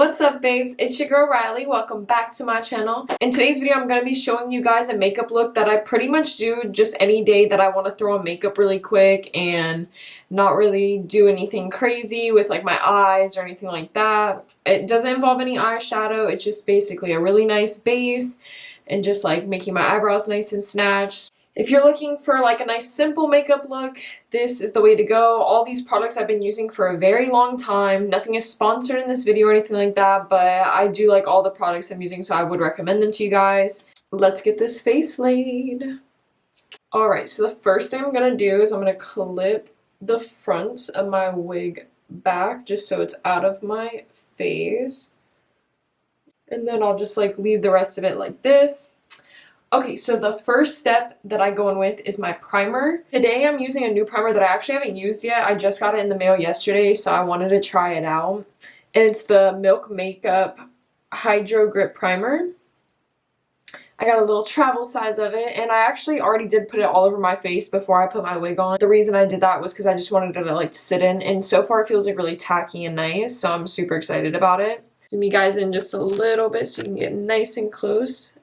What's up, babes? It's your girl Riley. Welcome back to my channel. In today's video, I'm going to be showing you guys a makeup look that I pretty much do just any day that I want to throw on makeup really quick and not really do anything crazy with like my eyes or anything like that. It doesn't involve any eyeshadow. It's just basically a really nice base and just like making my eyebrows nice and snatched. If you're looking for like a nice simple makeup look, this is the way to go. All these products I've been using for a very long time. Nothing is sponsored in this video or anything like that, but I do like all the products I'm using, so I would recommend them to you guys. Let's get this face laid. Alright, so the first thing I'm going to do is I'm going to clip the front of my wig back just so it's out of my face. And then I'll just like leave the rest of it like this. Okay, so the first step that I go in with is my primer. Today I'm using a new primer that I actually haven't used yet. I just got it in the mail yesterday, so I wanted to try it out. And it's the Milk Makeup Hydro Grip Primer. I got a little travel size of it, and I actually already did put it all over my face before I put my wig on. The reason I did that was because I just wanted it to sit in, and so far it feels like really tacky and nice, so I'm super excited about it. Zoom you guys in just a little bit so you can get nice and close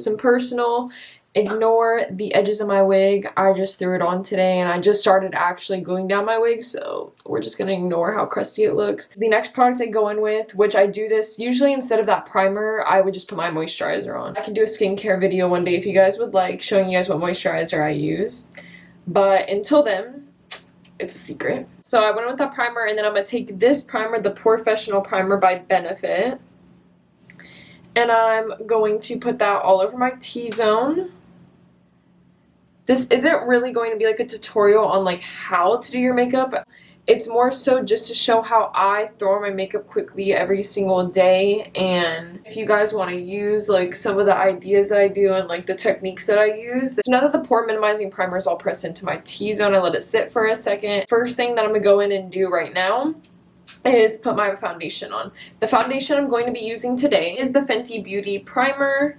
and personal. Ignore the edges of my wig. I just threw it on today and I just started actually gluing down my wig, so we're just gonna ignore how crusty it looks. The next product I go in with, which I do this usually instead of that primer, I would just put my moisturizer on. I can do a skincare video one day if you guys would like, showing you guys what moisturizer I use, but until then it's a secret. So I went in with that primer, and then I'm gonna take this primer, the Porefessional primer by Benefit, and I'm going to put that all over my T-zone. This isn't really going to be like a tutorial on like how to do your makeup. It's more so just to show how I throw on my makeup quickly every single day. And if you guys want to use like some of the ideas that I do and like the techniques that I use. So now that the pore minimizing primer is all pressed into my T-zone, I let it sit for a second. First thing that I'm going to go in and do right now is put my foundation on. The foundation I'm going to be using today is the Fenty Beauty Primer,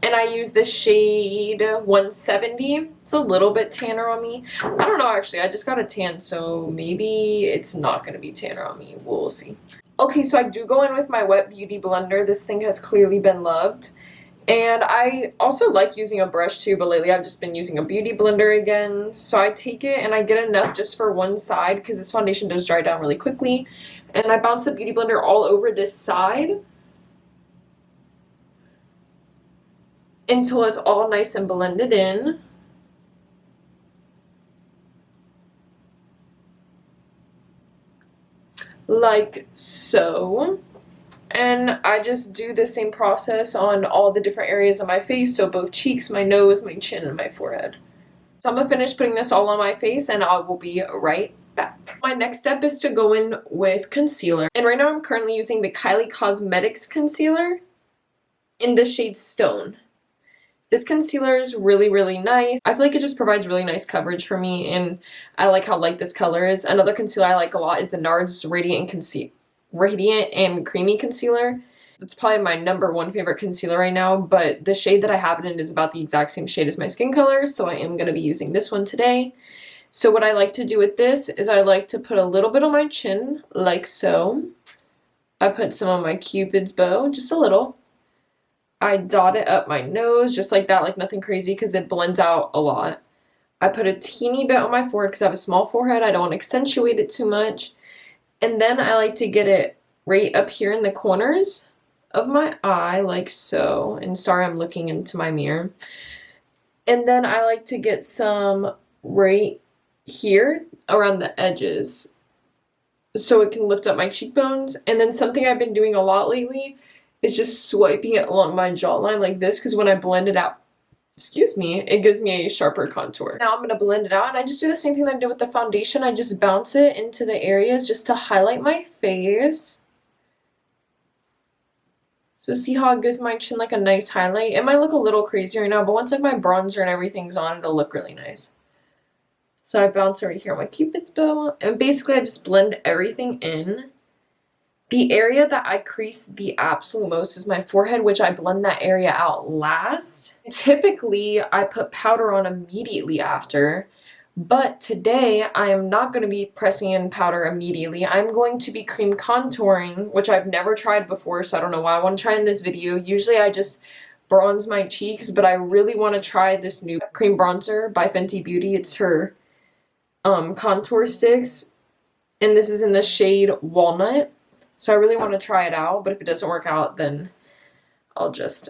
and I use the shade 170. It's a little bit tanner on me. I don't know, actually. I just got a tan, so maybe it's not going to be tanner on me. We'll see. Okay, so I do go in with my Wet Beauty blender. This thing has clearly been loved. And I also like using a brush too, but lately I've just been using a beauty blender again. So I take it and I get enough just for one side because this foundation does dry down really quickly. And I bounce the beauty blender all over this side until it's all nice and blended in. Like so. And I just do the same process on all the different areas of my face, so both cheeks, my nose, my chin, and my forehead. So I'm going to finish putting this all on my face, and I will be right back. My next step is to go in with concealer. And right now I'm currently using the Kylie Cosmetics concealer in the shade Stone. This concealer is really, really nice. I feel like it just provides really nice coverage for me, and I like how light this color is. Another concealer I like a lot is the NARS Radiant and Creamy Concealer. It's probably my #1 favorite concealer right now, but the shade that I have it in is about the exact same shade as my skin color, so I am going to be using this one today. So what I like to do with this is I like to put a little bit on my chin, like so. I put some on my Cupid's bow, just a little. I dot it up my nose, just like that, like nothing crazy, because it blends out a lot. I put a teeny bit on my forehead because I have a small forehead. I don't want to accentuate it too much. And then I like to get it right up here in the corners of my eye, like so. And sorry, I'm looking into my mirror. And then I like to get some right here around the edges so it can lift up my cheekbones. And then something I've been doing a lot lately is just swiping it along my jawline like this, because when I blend it out, excuse me, it gives me a sharper contour. Now I'm going to blend it out, and I just do the same thing that I did with the foundation. I just bounce it into the areas just to highlight my face. So see how it gives my chin like a nice highlight? It might look a little crazy right now, but once like my bronzer and everything's on, it'll look really nice. So I bounce right here on my Cupid's bow, and basically I just blend everything in. The area that I crease the absolute most is my forehead, which I blend that area out last. Typically, I put powder on immediately after, But today I am not going to be pressing in powder immediately. I'm going to be cream contouring, which I've never tried before, so I don't know why I want to try in this video. Usually I just bronze my cheeks, but I really want to try this new cream bronzer by Fenty Beauty. It's her contour sticks, and this is in the shade Walnut. So I really want to try it out, but if it doesn't work out, then I'll just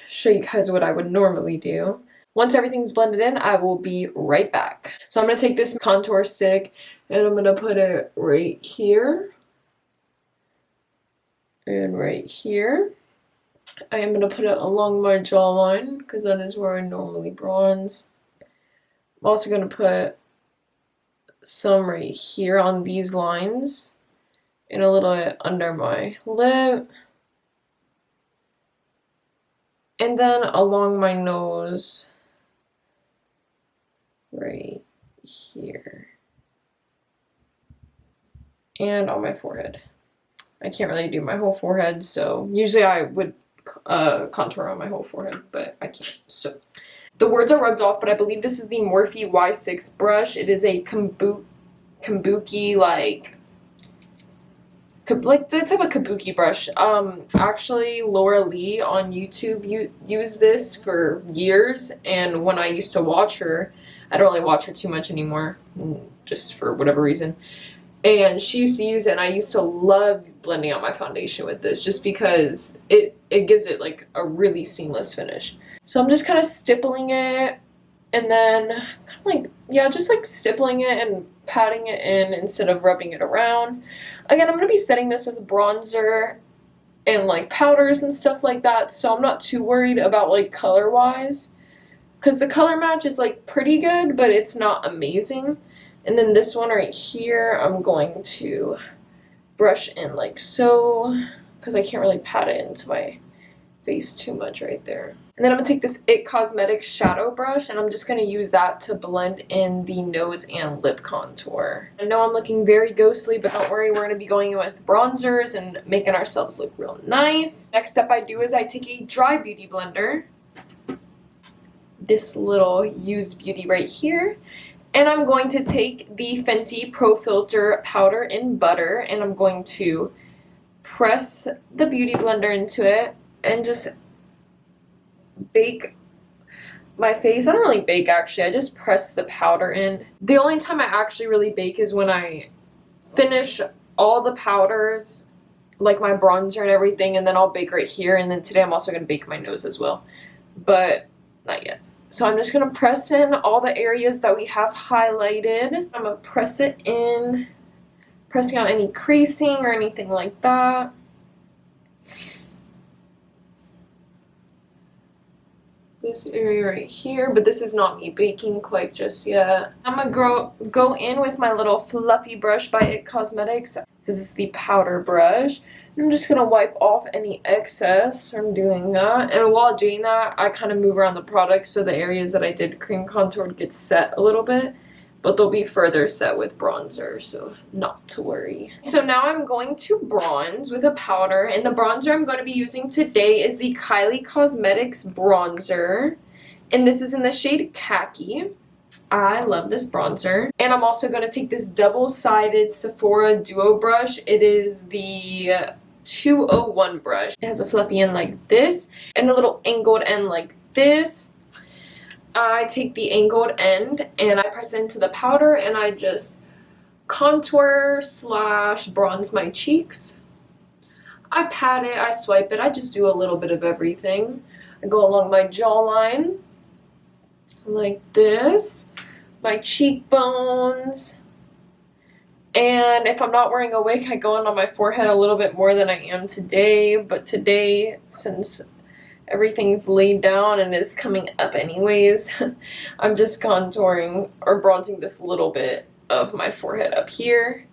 show you guys what I would normally do. Once everything's blended in, I will be right back. So I'm going to take this contour stick and I'm going to put it right here and right here. I am going to put it along my jawline because that is where I normally bronze. I'm also going to put some right here on these lines and a little bit under my lip. And then along my nose right here. And on my forehead. I can't really do my whole forehead, so usually I would contour on my whole forehead, but I can't. So the words are rubbed off, but I believe this is the Morphe Y6 brush. It is a kabuki, like the type of kabuki brush. Actually, Rylee on YouTube used this for years, and when I used to watch her, I don't really watch her too much anymore, just for whatever reason. And she used to use it, and I used to love blending out my foundation with this just because it gives it like a really seamless finish. So I'm just kind of stippling it, and then kind of like, yeah, just like stippling it and patting it in instead of rubbing it around. Again, I'm going to be setting this with bronzer and like powders and stuff like that, so I'm not too worried about like color wise, because the color match is like pretty good, but it's not amazing. And then this one right here, I'm going to brush in like so, because I can't really pat it into my face too much right there. And then I'm going to take this IT Cosmetics shadow brush, and I'm just going to use that to blend in the nose and lip contour. I know I'm looking very ghostly, but don't worry, we're going to be going in with bronzers and making ourselves look real nice. Next step I do is I take a dry beauty blender, this little used beauty right here, and I'm going to take the Fenty Pro Filter Powder in Butter, and I'm going to press the beauty blender into it and just bake my face. I don't really bake actually, I just press the powder in. The only time I actually really bake is when I finish all the powders, like my bronzer and everything, and then I'll bake right here. And then today I'm also going to bake my nose as well, but not yet. So I'm just going to press in all the areas that we have highlighted. I'm going to press it in, pressing out any creasing or anything like that. This area right here, but this is not me baking quite just yet. I'm gonna go in with my little fluffy brush by IT Cosmetics. This is the powder brush. I'm just gonna wipe off any excess from doing that. And while doing that, I kind of move around the product so the areas that I did cream contoured get set a little bit, but they'll be further set with bronzer, so not to worry. So now I'm going to bronze with a powder, and the bronzer I'm going to be using today is the Kylie Cosmetics bronzer, and this is in the shade Khaki. I love this bronzer. And I'm also going to take this double-sided Sephora Duo brush. It is the 201 brush. It has a fluffy end like this and a little angled end like this. I take the angled end and I press into the powder, and I just contour / bronze my cheeks. I pat it, I swipe it, I just do a little bit of everything. I go along my jawline like this, my cheekbones, and if I'm not wearing a wig, I go in on my forehead a little bit more than I am today, but today, since everything's laid down and is coming up anyways, I'm just contouring or bronzing this little bit of my forehead up here.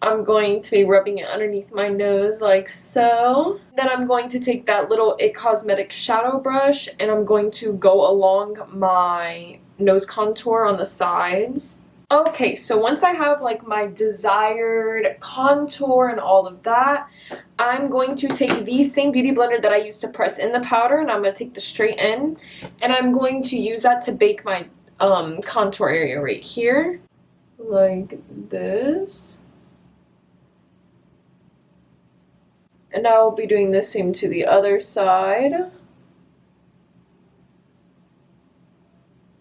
I'm going to be rubbing it underneath my nose like so. Then I'm going to take that little IT Cosmetics shadow brush, and I'm going to go along my nose contour on the sides. Okay, so once I have like my desired contour and all of that, I'm going to take the same beauty blender that I used to press in the powder, and I'm going to take the straight end, and I'm going to use that to bake my contour area right here, like this. And I will be doing the same to the other side.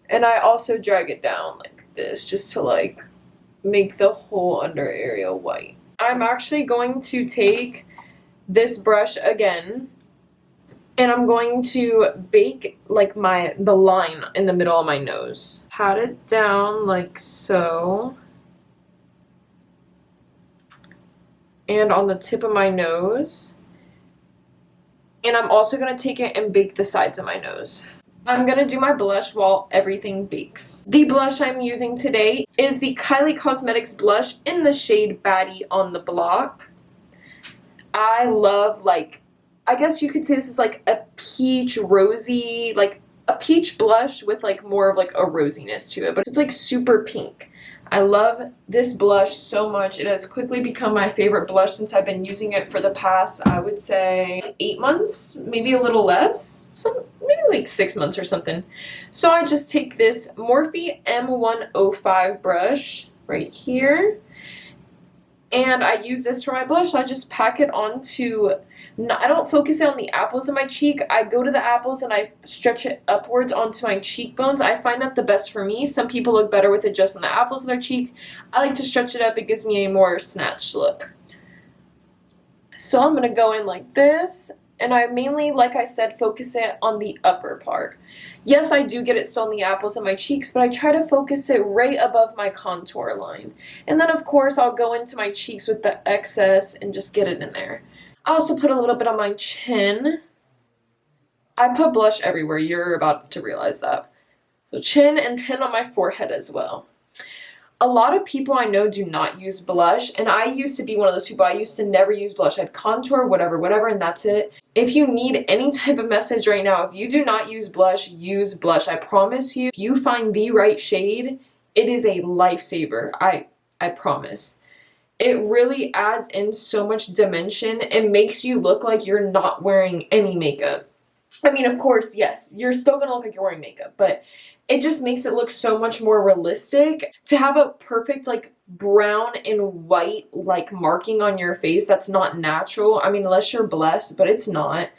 And I also drag it down like this just to like make the whole under area white. I'm actually going to take this brush again and I'm going to bake like the line in the middle of my nose. Pat it down like so. And on the tip of my nose. And I'm also going to take it and bake the sides of my nose. I'm going to do my blush while everything bakes. The blush I'm using today is the Kylie Cosmetics blush in the shade Baddie on the Block. I love, like, I guess you could say this is like a peach rosy, like a peach blush with like more of like a rosiness to it, but it's like super pink. I love this blush so much. It has quickly become my favorite blush since I've been using it for the past, I would say, 8 months, maybe a little less, maybe like 6 months or something. So I just take this Morphe M105 brush right here, and I use this for my blush. I just pack it onto, I don't focus it on the apples of my cheek. I go to the apples and I stretch it upwards onto my cheekbones. I find that the best for me. Some people look better with it just on the apples of their cheek. I like to stretch it up. It gives me a more snatched look. So I'm going to go in like this. And I mainly, like I said, focus it on the upper part. Yes, I do get it still on the apples of my cheeks, but I try to focus it right above my contour line. And then, of course, I'll go into my cheeks with the excess and just get it in there. I also put a little bit on my chin. I put blush everywhere. You're about to realize that. So chin and then on my forehead as well. A lot of people I know do not use blush, and I used to be one of those people. I used to never use blush. I'd contour, whatever, and that's it. If you need any type of message right now, if you do not use blush, use blush. I promise you, if you find the right shade, it is a lifesaver. I promise. It really adds in so much dimension. It makes you look like you're not wearing any makeup. I mean, of course, yes, you're still gonna look like you're wearing makeup, but it just makes it look so much more realistic. To have a perfect like brown and white like marking on your face that's not natural. I mean, unless you're blessed, but it's not.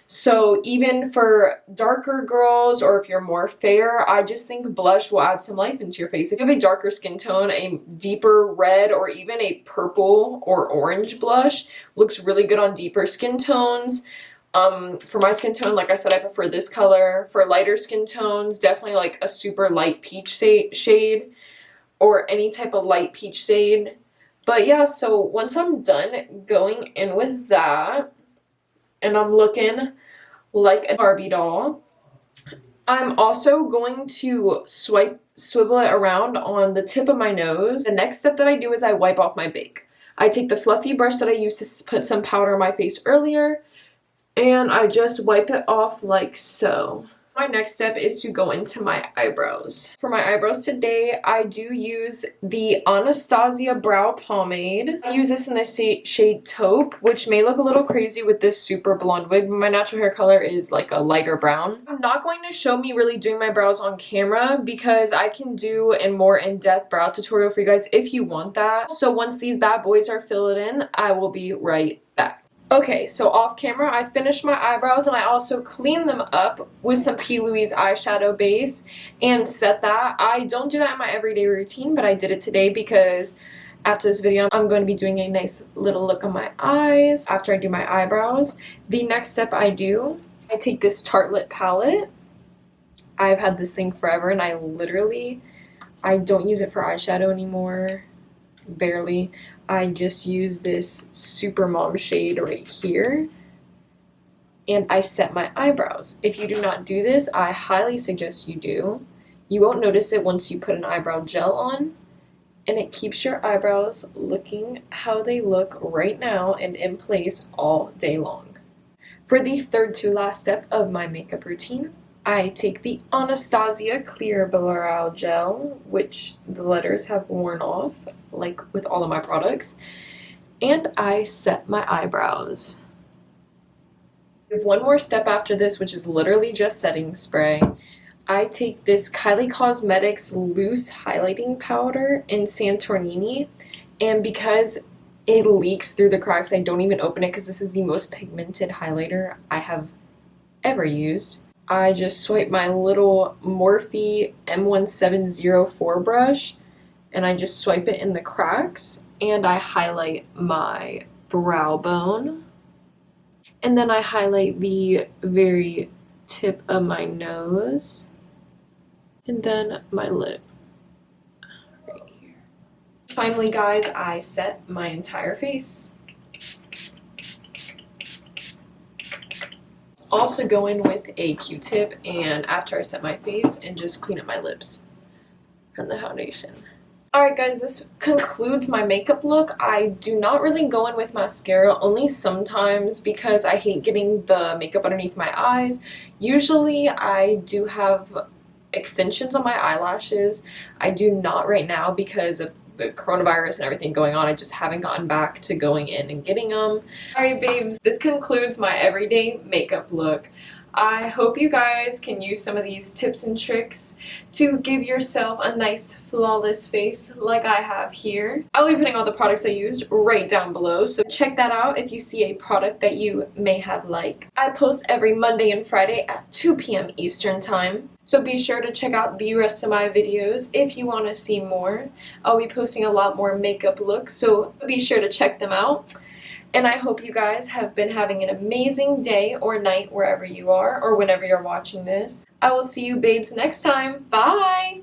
So even for darker girls or if you're more fair, I just think blush will add some life into your face. If you have a darker skin tone, a deeper red or even a purple or orange blush looks really good on deeper skin tones. For my skin tone, like I said, I prefer this color. For lighter skin tones, definitely like a super light peach shade or any type of light peach shade. But yeah, so once I'm done going in with that and I'm looking like a Barbie doll, I'm also going to swivel it around on the tip of my nose. The next step that I do is I wipe off my bake. I take the fluffy brush that I used to put some powder on my face earlier, and I just wipe it off like so. My next step is to go into my eyebrows. For my eyebrows today, I do use the Anastasia Brow Pomade. I use this in the shade Taupe, which may look a little crazy with this super blonde wig, but my natural hair color is like a lighter brown. I'm not going to show me really doing my brows on camera because I can do a more in-depth brow tutorial for you guys if you want that. So once these bad boys are filled in, I will be right back. Okay, so off camera, I finished my eyebrows and I also cleaned them up with some P. Louise eyeshadow base and set that. I don't do that in my everyday routine, but I did it today because after this video, I'm going to be doing a nice little look on my eyes after I do my eyebrows. The next step I take this Tartelette palette. I've had this thing forever and I don't use it for eyeshadow anymore, barely. I just use this Super Mom shade right here and I set my eyebrows. If you do not do this, I highly suggest you do. You won't notice it once you put an eyebrow gel on, and it keeps your eyebrows looking how they look right now and in place all day long. For the third to last step of my makeup routine, I take the Anastasia Clear Brow Gel, which the letters have worn off, like with all of my products, and I set my eyebrows. We have one more step after this, which is literally just setting spray. I take this Kylie Cosmetics loose highlighting powder in Santorini, and because it leaks through the cracks, I don't even open it because this is the most pigmented highlighter I have ever used. I just swipe my little Morphe M1704 brush and I just swipe it in the cracks, and I highlight my brow bone, and then I highlight the very tip of my nose, and then my lip right here. Finally, guys, I set my entire face. Also go in with a Q-tip, and after I set my face, and just clean up my lips from the foundation. Alright guys, this concludes my makeup look. I do not really go in with mascara, only sometimes because I hate getting the makeup underneath my eyes. Usually I do have extensions on my eyelashes. I do not right now because of the coronavirus and everything going on. I just haven't gotten back to going in and getting them. Alright babes, this concludes my everyday makeup look. I hope you guys can use some of these tips and tricks to give yourself a nice flawless face like I have here. I'll be putting all the products I used right down below, so check that out if you see a product that you may have liked. I post every Monday and Friday at 2 p.m. Eastern time, so be sure to check out the rest of my videos if you want to see more. I'll be posting a lot more makeup looks, so be sure to check them out. And I hope you guys have been having an amazing day or night wherever you are or whenever you're watching this. I will see you babes next time. Bye!